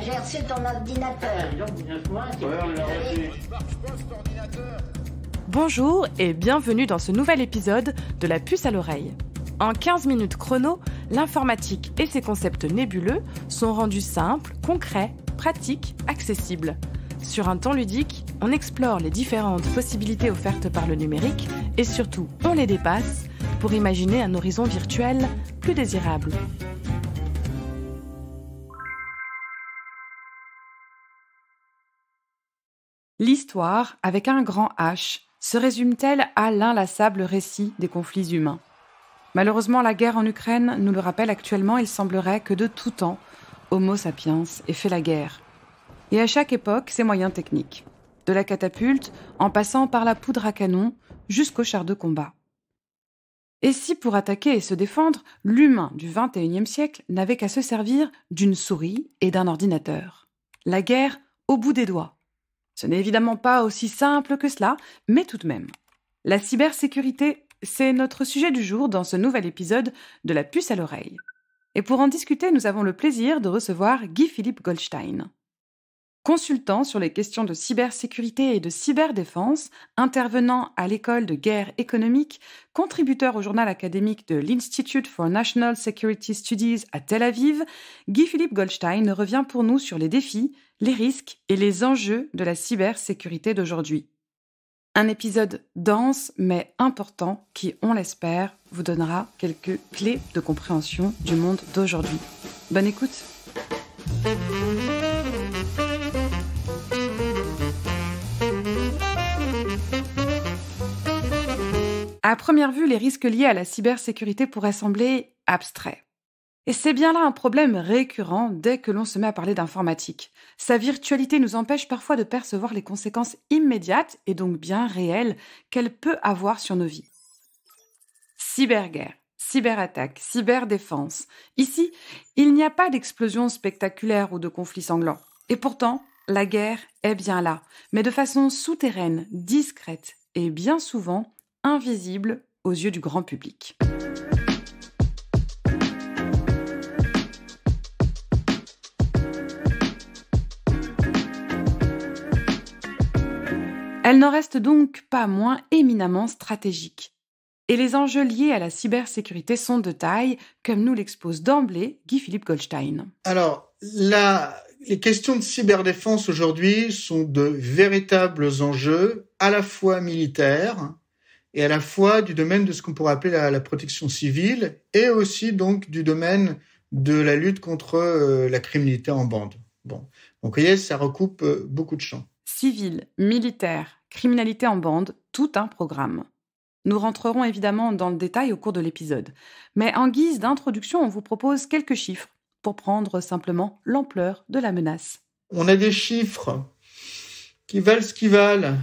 j'ai reçu ton ordinateur. Bonjour et bienvenue dans ce nouvel épisode de La puce à l'oreille. En 15 minutes chrono, l'informatique et ses concepts nébuleux sont rendus simples, concrets, pratiques, accessibles. Sur un temps ludique, on explore les différentes possibilités offertes par le numérique et surtout, on les dépasse pour imaginer un horizon virtuel plus désirable. L'histoire, avec un grand H, se résume-t-elle à l'inlassable récit des conflits humains ? Malheureusement, la guerre en Ukraine nous le rappelle actuellement, il semblerait que de tout temps, Homo sapiens ait fait la guerre. Et à chaque époque, ses moyens techniques. De la catapulte, en passant par la poudre à canon, jusqu'au char de combat. Et si pour attaquer et se défendre, l'humain du XXIe siècle n'avait qu'à se servir d'une souris et d'un ordinateur ? La guerre au bout des doigts. Ce n'est évidemment pas aussi simple que cela, mais tout de même. La cybersécurité, c'est notre sujet du jour dans ce nouvel épisode de La puce à l'oreille. Et pour en discuter, nous avons le plaisir de recevoir Guy-Philippe Goldstein. Consultant sur les questions de cybersécurité et de cyberdéfense, intervenant à l'école de guerre économique, contributeur au journal académique de l'Institute for National Security Studies à Tel Aviv, Guy-Philippe Goldstein revient pour nous sur les défis, les risques et les enjeux de la cybersécurité d'aujourd'hui. Un épisode dense mais important qui, on l'espère, vous donnera quelques clés de compréhension du monde d'aujourd'hui. Bonne écoute! À première vue, les risques liés à la cybersécurité pourraient sembler abstraits. Et c'est bien là un problème récurrent dès que l'on se met à parler d'informatique. Sa virtualité nous empêche parfois de percevoir les conséquences immédiates, et donc bien réelles, qu'elle peut avoir sur nos vies. Cyberguerre, cyberattaque, cyberdéfense. Ici, il n'y a pas d'explosion spectaculaire ou de conflit sanglant. Et pourtant, la guerre est bien là, mais de façon souterraine, discrète et bien souvent invisible aux yeux du grand public. Elle n'en reste donc pas moins éminemment stratégique. Et les enjeux liés à la cybersécurité sont de taille, comme nous l'expose d'emblée Guy-Philippe Goldstein. Alors, les questions de cyberdéfense aujourd'hui sont de véritables enjeux, à la fois militaires et à la fois du domaine de ce qu'on pourrait appeler la protection civile et aussi donc du domaine de la lutte contre la criminalité en bande. Bon. Donc, vous voyez, ça recoupe beaucoup de champs. Civil, militaire, criminalité en bande, tout un programme. Nous rentrerons évidemment dans le détail au cours de l'épisode. Mais en guise d'introduction, on vous propose quelques chiffres pour prendre simplement l'ampleur de la menace. On a des chiffres qui valent ce qu'ils valent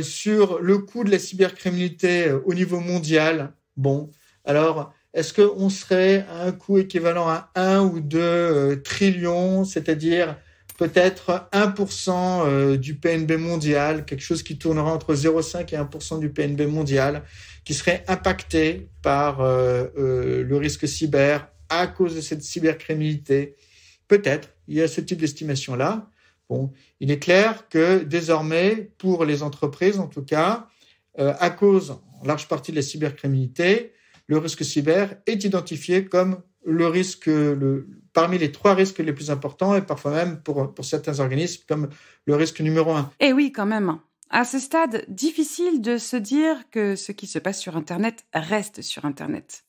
sur le coût de la cybercriminalité au niveau mondial. Bon, alors, est-ce qu'on serait à un coût équivalent à 1 ou 2 trillions, c'est-à-dire peut-être 1% du PNB mondial, quelque chose qui tournerait entre 0,5 et 1% du PNB mondial, qui serait impacté par le risque cyber à cause de cette cybercriminalité? Peut-être, il y a ce type d'estimation-là. Bon, il est clair que désormais, pour les entreprises en tout cas, à cause en large partie de la cybercriminalité, le risque cyber est identifié comme le risque, parmi les 3 risques les plus importants et parfois même pour certains organismes comme le risque numéro 1. Et oui, quand même. À ce stade, difficile de se dire que ce qui se passe sur Internet reste sur Internet.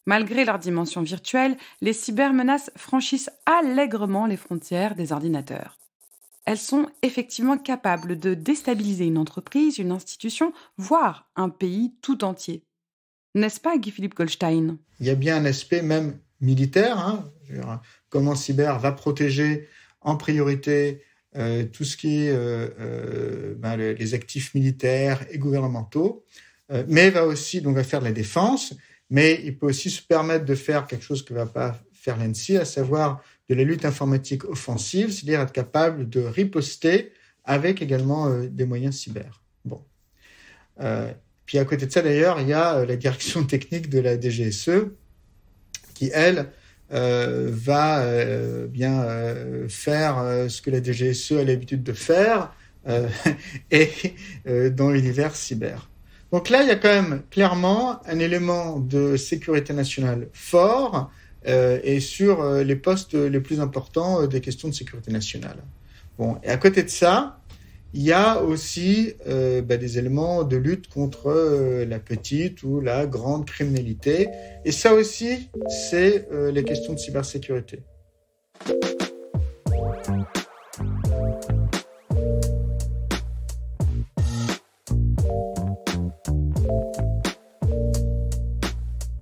Malgré leur dimension virtuelle, les cybermenaces franchissent allègrement les frontières des ordinateurs. Elles sont effectivement capables de déstabiliser une entreprise, une institution, voire un pays tout entier. N'est-ce pas, Guy-Philippe Goldstein ? Il y a bien un aspect même militaire, comment cyber va protéger en priorité tout ce qui est les actifs militaires et gouvernementaux, mais va aussi donc va faire de la défense, mais il peut aussi se permettre de faire quelque chose que ne va pas faire l'ANSSI, à savoir de la lutte informatique offensive, c'est-à-dire être capable de riposter avec également des moyens cyber. Bon. Puis à côté de ça, d'ailleurs, il y a la direction technique de la DGSE qui, elle, va faire ce que la DGSE a l'habitude de faire et dans l'univers cyber. Donc là, il y a quand même clairement un élément de sécurité nationale fort et sur les postes les plus importants des questions de sécurité nationale. Bon, et à côté de ça, il y a aussi des éléments de lutte contre la petite ou la grande criminalité. Et ça aussi, c'est les questions de cybersécurité.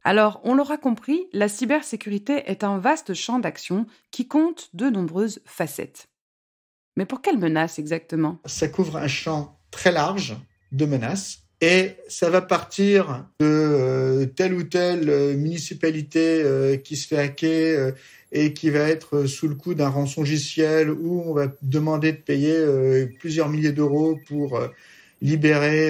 Alors, on l'aura compris, la cybersécurité est un vaste champ d'action qui compte de nombreuses facettes. Mais pour quelles menaces exactement ? Ça couvre un champ très large de menaces et ça va partir de telle ou telle municipalité qui se fait hacker et qui va être sous le coup d'un rançongiciel où on va demander de payer plusieurs milliers d'euros pour libérer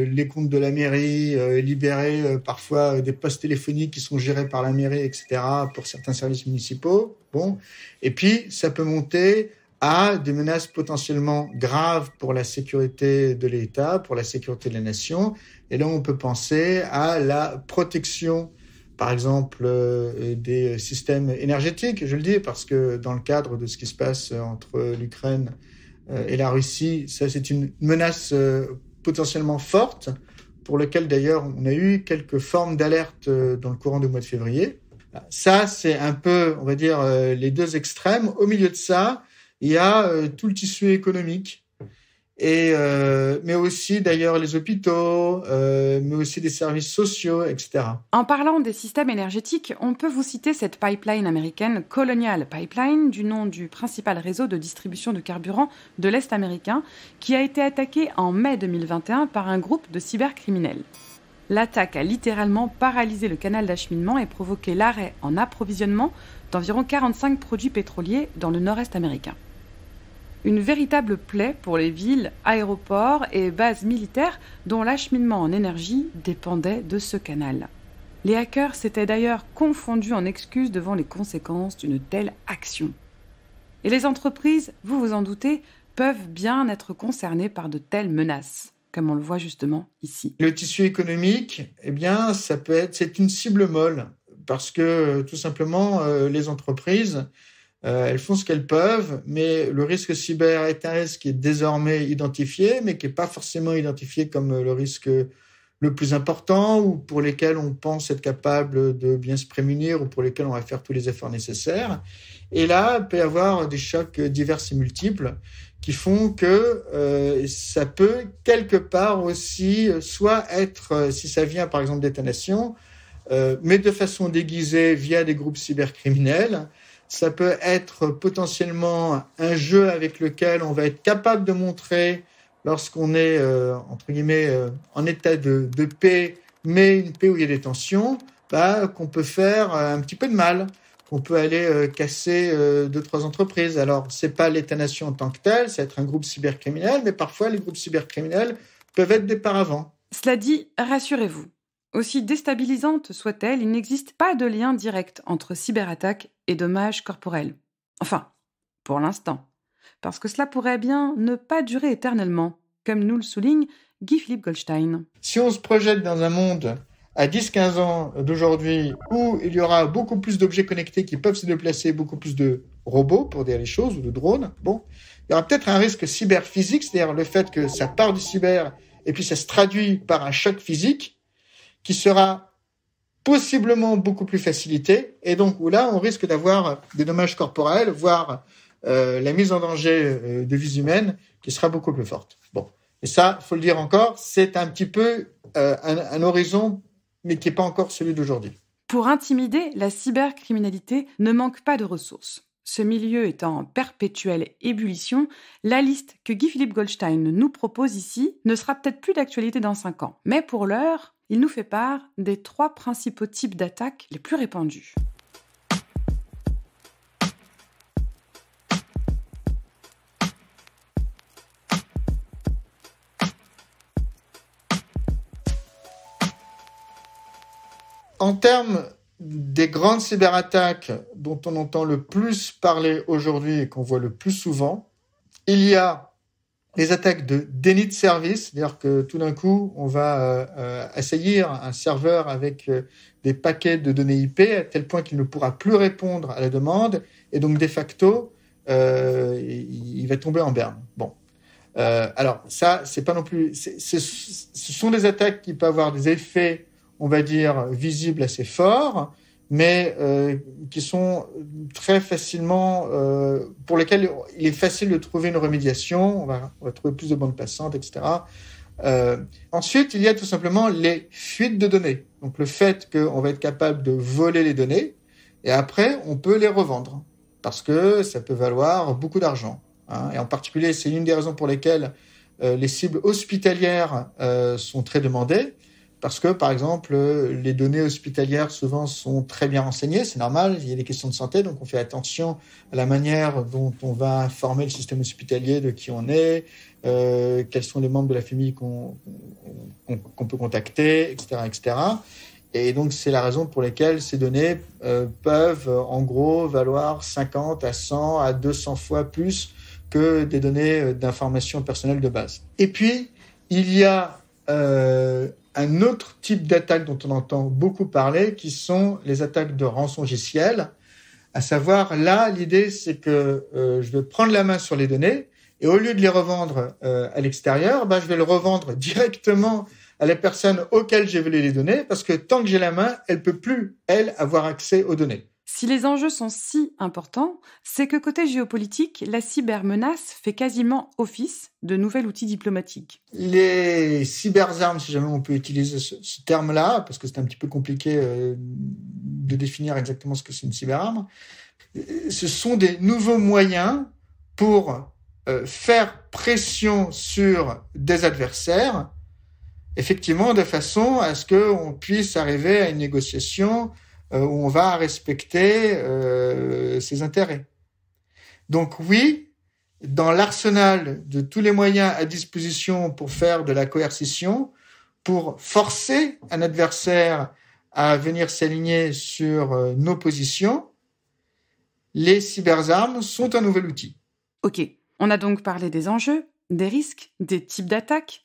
les comptes de la mairie, libérer parfois des postes téléphoniques qui sont gérés par la mairie, etc., pour certains services municipaux. Bon. Et puis, ça peut monter à des menaces potentiellement graves pour la sécurité de l'État, pour la sécurité de la nation. Et là, on peut penser à la protection, par exemple, des systèmes énergétiques, je le dis, parce que dans le cadre de ce qui se passe entre l'Ukraine et la Russie, ça, c'est une menace potentiellement forte, pour laquelle, d'ailleurs, on a eu quelques formes d'alerte dans le courant du mois de février. Ça, c'est un peu, on va dire, les deux extrêmes. Au milieu de ça, il y a tout le tissu économique, mais aussi d'ailleurs les hôpitaux, mais aussi des services sociaux, etc. En parlant des systèmes énergétiques, on peut vous citer cette pipeline américaine Colonial Pipeline, du nom du principal réseau de distribution de carburant de l'Est américain, qui a été attaqué en mai 2021 par un groupe de cybercriminels. L'attaque a littéralement paralysé le canal d'acheminement et provoqué l'arrêt en approvisionnement d'environ 45 produits pétroliers dans le nord-est américain. Une véritable plaie pour les villes, aéroports et bases militaires dont l'acheminement en énergie dépendait de ce canal. Les hackers s'étaient d'ailleurs confondus en excuses devant les conséquences d'une telle action. Et les entreprises, vous vous en doutez, peuvent bien être concernées par de telles menaces, comme on le voit justement ici. Le tissu économique, c'est une cible molle, parce que tout simplement, les entreprises, elles font ce qu'elles peuvent, mais le risque cyber est un risque qui est désormais identifié, mais qui n'est pas forcément identifié comme le risque le plus important, ou pour lesquels on pense être capable de bien se prémunir, ou pour lesquels on va faire tous les efforts nécessaires. Et là, il peut y avoir des chocs divers et multiples qui font que ça peut quelque part aussi soit être, si ça vient par exemple d'États-nations, mais de façon déguisée via des groupes cybercriminels. Ça peut être potentiellement un jeu avec lequel on va être capable de montrer, lorsqu'on est, entre guillemets, en état de paix, mais une paix où il y a des tensions, qu'on peut faire un petit peu de mal, qu'on peut aller casser 2-3 entreprises. Alors, c'est pas l'État-nation en tant que tel, ça va être un groupe cybercriminel, mais parfois, les groupes cybercriminels peuvent être des paravents. Cela dit, rassurez-vous. Aussi déstabilisante soit-elle, il n'existe pas de lien direct entre cyberattaque et dommages corporels. Enfin, pour l'instant. Parce que cela pourrait bien ne pas durer éternellement, comme nous le souligne Guy-Philippe Goldstein. Si on se projette dans un monde à 10-15 ans d'aujourd'hui où il y aura beaucoup plus d'objets connectés qui peuvent se déplacer, beaucoup plus de robots, pour dire les choses, ou de drones, bon, il y aura peut-être un risque cyber-physique, c'est-à-dire le fait que ça part du cyber et puis ça se traduit par un choc physique, qui sera possiblement beaucoup plus facilité, et donc où là, on risque d'avoir des dommages corporels, voire la mise en danger de vies humaines, qui sera beaucoup plus forte. Bon, et ça, faut le dire encore, c'est un petit peu un horizon, mais qui n'est pas encore celui d'aujourd'hui. Pour intimider, la cybercriminalité ne manque pas de ressources. Ce milieu étant en perpétuelle ébullition, la liste que Guy-Philippe Goldstein nous propose ici ne sera peut-être plus d'actualité dans 5 ans. Mais pour l'heure, il nous fait part des 3 principaux types d'attaques les plus répandus. En termes des grandes cyberattaques dont on entend le plus parler aujourd'hui et qu'on voit le plus souvent, il y a les attaques de déni de service, c'est-à-dire que tout d'un coup, on va assaillir un serveur avec des paquets de données IP à tel point qu'il ne pourra plus répondre à la demande, et donc de facto, il va tomber en berne. Bon. Alors ça, c'est pas non plus. Ce sont des attaques qui peuvent avoir des effets, on va dire, visibles assez forts, mais qui sont très facilement, pour lesquels il est facile de trouver une remédiation. On va trouver plus de bandes passantes, etc. Ensuite, il y a tout simplement les fuites de données. Donc le fait qu'on va être capable de voler les données, et après, on peut les revendre, parce que ça peut valoir beaucoup d'argent. Et en particulier, c'est une des raisons pour lesquelles les cibles hospitalières sont très demandées, parce que, par exemple, les données hospitalières, souvent, sont très bien renseignées. C'est normal, il y a des questions de santé, donc on fait attention à la manière dont on va informer le système hospitalier de qui on est, quels sont les membres de la famille qu'on peut contacter, etc., etc. Et donc, c'est la raison pour laquelle ces données peuvent, en gros, valoir 50 à 100 à 200 fois plus que des données d'information personnelle de base. Et puis, il y a un autre type d'attaque dont on entend beaucoup parler, qui sont les attaques de rançongiciel. À savoir, là, l'idée, c'est que je vais prendre la main sur les données, et au lieu de les revendre à l'extérieur, je vais le revendre directement à la personne auquel j'ai volé les données, parce que tant que j'ai la main, elle peut plus, elle, avoir accès aux données. Si les enjeux sont si importants, c'est que côté géopolitique, la cybermenace fait quasiment office de nouvel outil diplomatique. Les cyberarmes, si jamais on peut utiliser ce terme-là, parce que c'est un petit peu compliqué de définir exactement ce que c'est une cyberarme, ce sont des nouveaux moyens pour faire pression sur des adversaires, effectivement, de façon à ce qu'on puisse arriver à une négociation où on va respecter ses intérêts. Donc oui, dans l'arsenal de tous les moyens à disposition pour faire de la coercition, pour forcer un adversaire à venir s'aligner sur nos positions, les cyberarmes sont un nouvel outil. Ok, on a donc parlé des enjeux, des risques, des types d'attaques.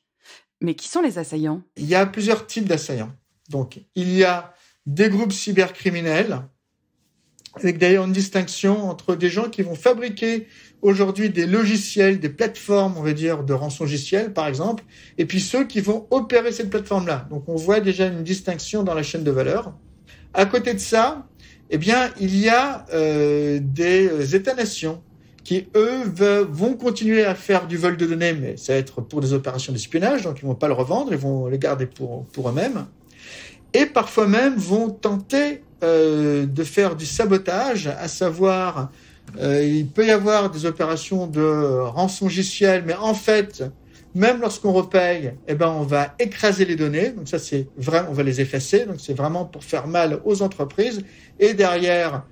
Mais qui sont les assaillants ? Il y a plusieurs types d'assaillants. Donc, il y a des groupes cybercriminels, avec d'ailleurs une distinction entre des gens qui vont fabriquer aujourd'hui des logiciels, des plateformes, on va dire, de rançongiciel, par exemple, et puis ceux qui vont opérer cette plateforme-là. Donc, on voit déjà une distinction dans la chaîne de valeur. À côté de ça, il y a des États-nations qui, eux, vont continuer à faire du vol de données, mais ça va être pour des opérations d'espionnage, donc ils vont pas le revendre, ils vont les garder pour eux-mêmes. Et parfois même vont tenter de faire du sabotage, à savoir, il peut y avoir des opérations de rançongiciel, mais en fait, même lorsqu'on repaye, on va écraser les données, donc ça c'est vrai, on va les effacer, donc c'est vraiment pour faire mal aux entreprises, et derrière,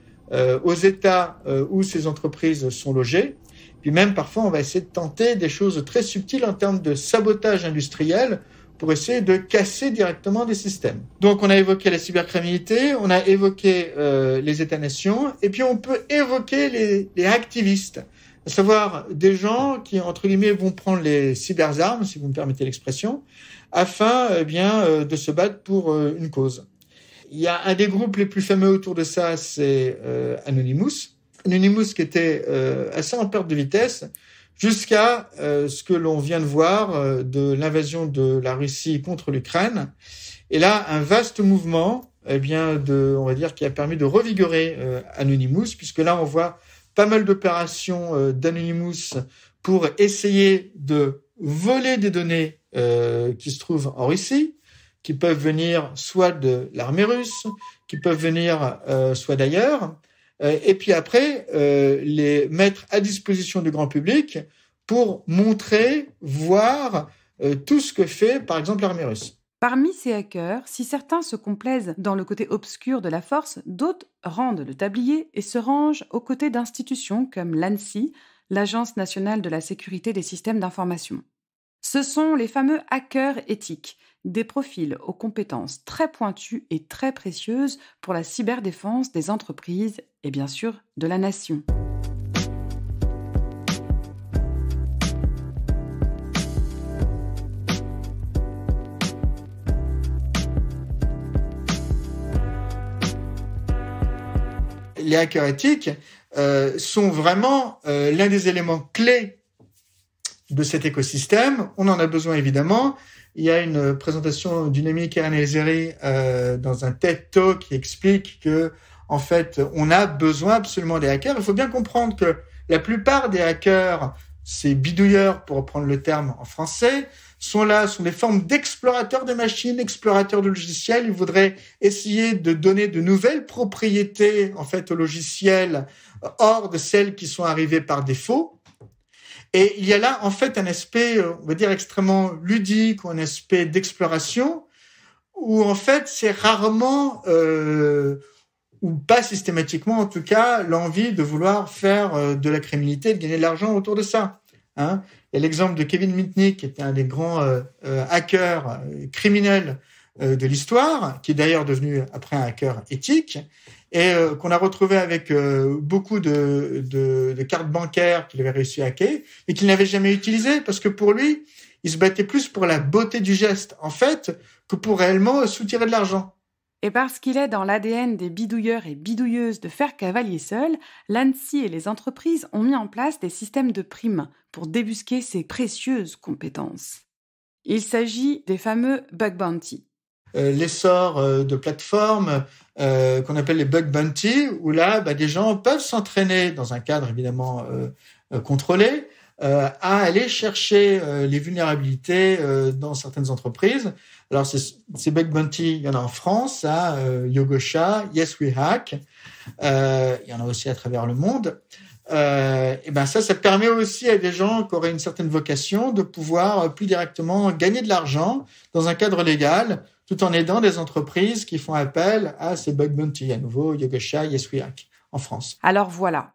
aux États où ces entreprises sont logées. Puis même parfois, on va essayer de tenter des choses très subtiles en termes de sabotage industriel pour essayer de casser directement des systèmes. Donc, on a évoqué la cybercriminalité, on a évoqué les États-nations, et puis on peut évoquer les activistes, à savoir des gens qui, entre guillemets, vont prendre les cyberarmes, si vous me permettez l'expression, afin de se battre pour une cause. Il y a un des groupes les plus fameux autour de ça, c'est Anonymous. Anonymous qui était assez en perte de vitesse jusqu'à ce que l'on vient de voir de l'invasion de la Russie contre l'Ukraine. Et là, un vaste mouvement, on va dire, qui a permis de revigorer Anonymous, puisque là, on voit pas mal d'opérations d'Anonymous pour essayer de voler des données qui se trouvent en Russie, qui peuvent venir soit de l'armée russe, qui peuvent venir soit d'ailleurs, et puis après les mettre à disposition du grand public pour montrer, voir tout ce que fait par exemple l'armée russe. Parmi ces hackers, si certains se complaisent dans le côté obscur de la force, d'autres rendent le tablier et se rangent aux côtés d'institutions comme l'ANSSI, l'Agence nationale de la sécurité des systèmes d'information. Ce sont les fameux hackers éthiques, des profils aux compétences très pointues et très précieuses pour la cyberdéfense des entreprises et bien sûr de la nation. Les hackers éthiques sont vraiment l'un des éléments clés de cet écosystème. On en a besoin évidemment. Il y a une présentation d'une amie Karen Elzeri dans un TED Talk qui explique que en fait on a besoin absolument des hackers. Il faut bien comprendre que la plupart des hackers, ces bidouilleurs pour reprendre le terme en français, sont des formes d'explorateurs de machines, explorateurs de logiciels. Ils voudraient essayer de donner de nouvelles propriétés en fait au logiciel hors de celles qui sont arrivées par défaut. Et il y a là en fait un aspect, on va dire extrêmement ludique, ou un aspect d'exploration, où en fait c'est rarement ou pas systématiquement en tout cas l'envie de vouloir faire de la criminalité, de gagner de l'argent autour de ça. Hein. Il y a l'exemple de Kevin Mitnick, qui était un des grands hackers criminels de l'histoire, qui est d'ailleurs devenu après un hacker éthique, et qu'on a retrouvé avec beaucoup de cartes bancaires qu'il avait réussi à hacker, mais qu'il n'avait jamais utilisées, parce que pour lui, il se battait plus pour la beauté du geste, en fait, que pour réellement soutirer de l'argent. Et parce qu'il est dans l'ADN des bidouilleurs et bidouilleuses de faire cavalier seul, l'ANSSI et les entreprises ont mis en place des systèmes de primes pour débusquer ces précieuses compétences. Il s'agit des fameux bug bounty. L'essor de plateformes qu'on appelle les bug bounty, où là, des gens peuvent s'entraîner dans un cadre évidemment contrôlé, à aller chercher les vulnérabilités dans certaines entreprises. Alors, ces bug bounty, il y en a en France, à Yogosha, Yes We Hack. Il y en a aussi à travers le monde. Et ça permet aussi à des gens qui auraient une certaine vocation de pouvoir plus directement gagner de l'argent dans un cadre légal, tout en aidant des entreprises qui font appel à ces bug bounty. À nouveau, Yogosha, Yes We Hack, en France. Alors voilà.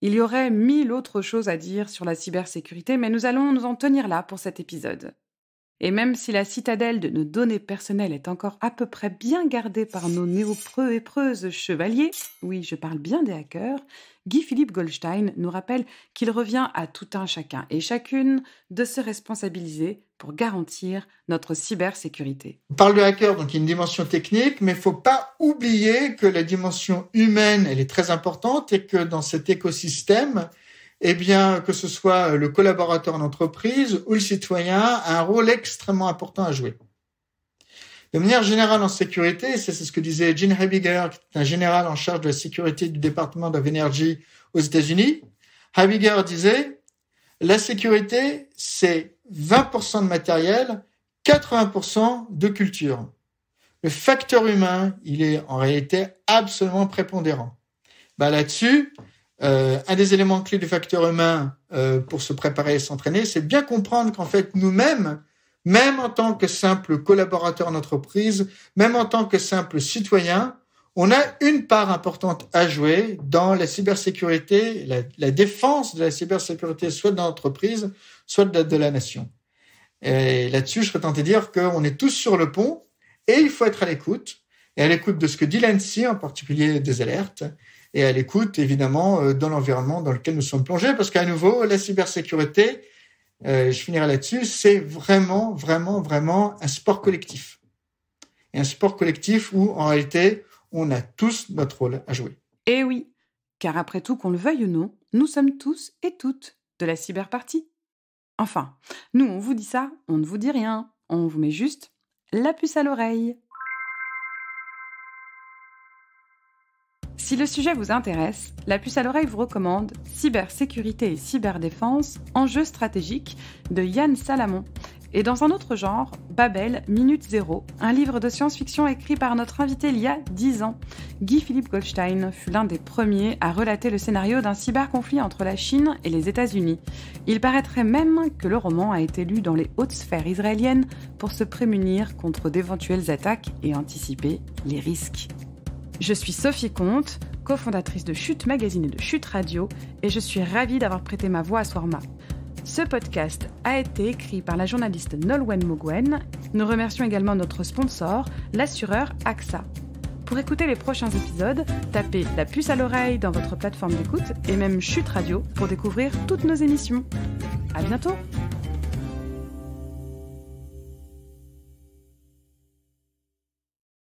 Il y aurait 1000 autres choses à dire sur la cybersécurité, mais nous allons nous en tenir là pour cet épisode. Et même si la citadelle de nos données personnelles est encore à peu près bien gardée par nos néo-preux et preuses chevaliers, oui, je parle bien des hackers, Guy-Philippe Goldstein nous rappelle qu'il revient à tout un chacun et chacune de se responsabiliser pour garantir notre cybersécurité. On parle de hackers, donc il y a une dimension technique, mais il ne faut pas oublier que la dimension humaine, elle est très importante et que dans cet écosystème, que ce soit le collaborateur en entreprise ou le citoyen, a un rôle extrêmement important à jouer. De manière générale en sécurité, c'est ce que disait Gene Habiger, qui est un général en charge de la sécurité du département of Energy aux États-Unis. Habiger disait, la sécurité, c'est 20% de matériel, 80% de culture. Le facteur humain, il est en réalité absolument prépondérant. Là-dessus, un des éléments clés du facteur humain pour se préparer et s'entraîner, c'est bien comprendre qu'en fait, nous-mêmes, même en tant que simple collaborateur en entreprise, même en tant que simple citoyen, on a une part importante à jouer dans la cybersécurité, la défense de la cybersécurité, soit de l'entreprise, soit de la nation. Et là-dessus, je serais tenté de dire qu'on est tous sur le pont et il faut être à l'écoute, et à l'écoute de ce que dit l'ANSSI, en particulier des alertes, et à l'écoute, évidemment, dans l'environnement dans lequel nous sommes plongés, parce qu'à nouveau, la cybersécurité, je finirai là-dessus, c'est vraiment, vraiment, vraiment un sport collectif. Et un sport collectif où, en réalité, on a tous notre rôle à jouer. Eh oui, car après tout, qu'on le veuille ou non, nous sommes tous et toutes de la cyberpartie. Enfin, nous, on vous dit ça, on ne vous dit rien. On vous met juste la puce à l'oreille. Si le sujet vous intéresse, la puce à l'oreille vous recommande Cybersécurité et cyberdéfense, enjeux stratégiques de Yann Salamon. Et dans un autre genre, Babel, Minute Zéro, un livre de science-fiction écrit par notre invité il y a 10 ans. Guy-Philippe Goldstein fut l'un des premiers à relater le scénario d'un cyberconflit entre la Chine et les États-Unis. Il paraîtrait même que le roman a été lu dans les hautes sphères israéliennes pour se prémunir contre d'éventuelles attaques et anticiper les risques. Je suis Sophie Comte, cofondatrice de Chute Magazine et de Chute Radio, et je suis ravie d'avoir prêté ma voix à Swarma. Ce podcast a été écrit par la journaliste Nolwenn Mogwen. Nous remercions également notre sponsor, l'assureur AXA. Pour écouter les prochains épisodes, tapez la puce à l'oreille dans votre plateforme d'écoute et même Chute Radio pour découvrir toutes nos émissions. À bientôt!